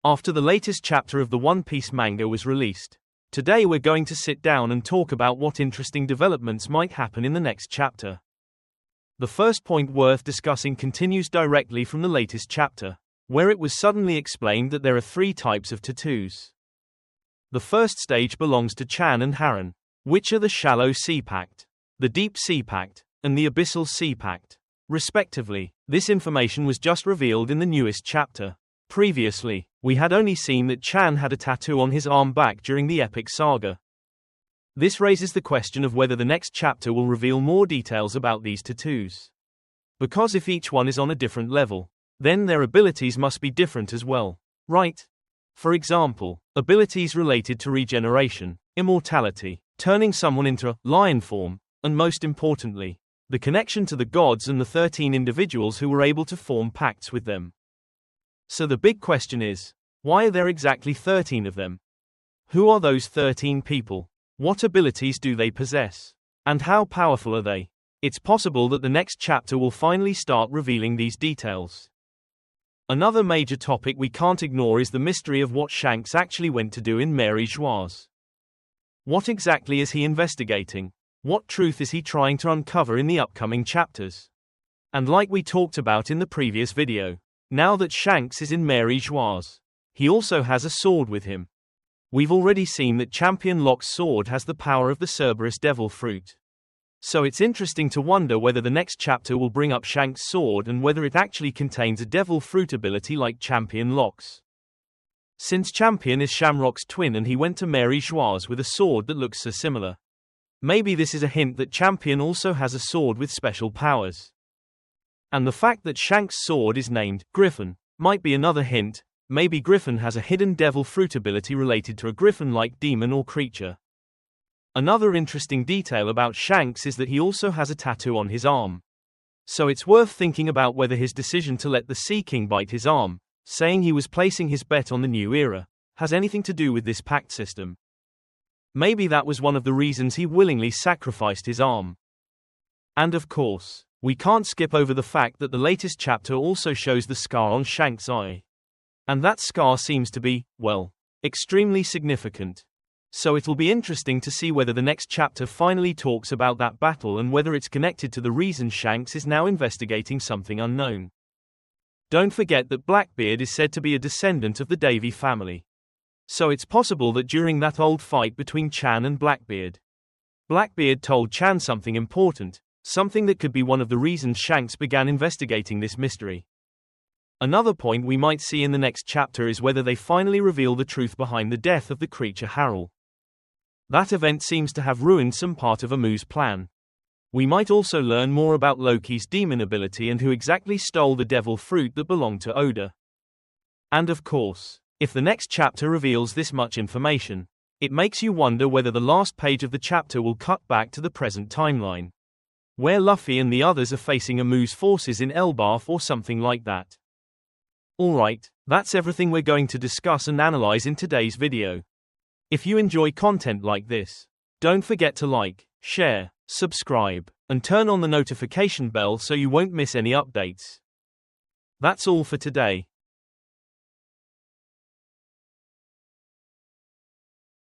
after the latest chapter of the One Piece manga was released. Today we're going to sit down and talk about what interesting developments might happen in the next chapter. The first point worth discussing continues directly from the latest chapter, where it was suddenly explained that there are 3 types of tattoos. The first stage belongs to Chan and Haran, which are the Shallow Sea Pact, the Deep Sea Pact, and the Abyssal Sea Pact, respectively. This information was just revealed in the newest chapter. Previously, we had only seen that Chan had a tattoo on his arm back during the epic saga. This raises the question of whether the next chapter will reveal more details about these tattoos. Because if each one is on a different level, then their abilities must be different as well, right? For example, abilities related to regeneration, immortality, turning someone into a lion form, and most importantly, the connection to the gods and the 13 individuals who were able to form pacts with them. So the big question is, why are there exactly 13 of them? Who are those 13 people? What abilities do they possess? And how powerful are they? It's possible that the next chapter will finally start revealing these details. Another major topic we can't ignore is the mystery of what Shanks actually went to do in Mary Joieuse. What exactly is he investigating? What truth is he trying to uncover in the upcoming chapters? And like we talked about in the previous video, now that Shanks is in Mary Joieuse, he also has a sword with him. We've already seen that Champion Locke's sword has the power of the Cerberus Devil Fruit. So it's interesting to wonder whether the next chapter will bring up Shanks' sword and whether it actually contains a Devil Fruit ability like Champion Locke's. Since Champion is Shamrock's twin and he went to Mary Joieuse with a sword that looks so similar, maybe this is a hint that Champion also has a sword with special powers. And the fact that Shanks' sword is named Griffin might be another hint. Maybe Griffin has a hidden devil fruit ability related to a griffin-like demon or creature. Another interesting detail about Shanks is that he also has a tattoo on his arm. So it's worth thinking about whether his decision to let the Sea King bite his arm, saying he was placing his bet on the new era, has anything to do with this pact system. Maybe that was one of the reasons he willingly sacrificed his arm. And of course, we can't skip over the fact that the latest chapter also shows the scar on Shanks' eye. And that scar seems to be, well, extremely significant. So it'll be interesting to see whether the next chapter finally talks about that battle and whether it's connected to the reason Shanks is now investigating something unknown. Don't forget that Blackbeard is said to be a descendant of the Davy family. So it's possible that during that old fight between Chan and Blackbeard, Blackbeard told Chan something important, something that could be one of the reasons Shanks began investigating this mystery. Another point we might see in the next chapter is whether they finally reveal the truth behind the death of the creature Harrel. That event seems to have ruined some part of Amu's plan. We might also learn more about Loki's demon ability and who exactly stole the devil fruit that belonged to Oda. And of course, if the next chapter reveals this much information, it makes you wonder whether the last page of the chapter will cut back to the present timeline, where Luffy and the others are facing Amu's forces in Elbaf or something like that. Alright, that's everything we're going to discuss and analyze in today's video. If you enjoy content like this, don't forget to like, share, subscribe, and turn on the notification bell so you won't miss any updates. That's all for today.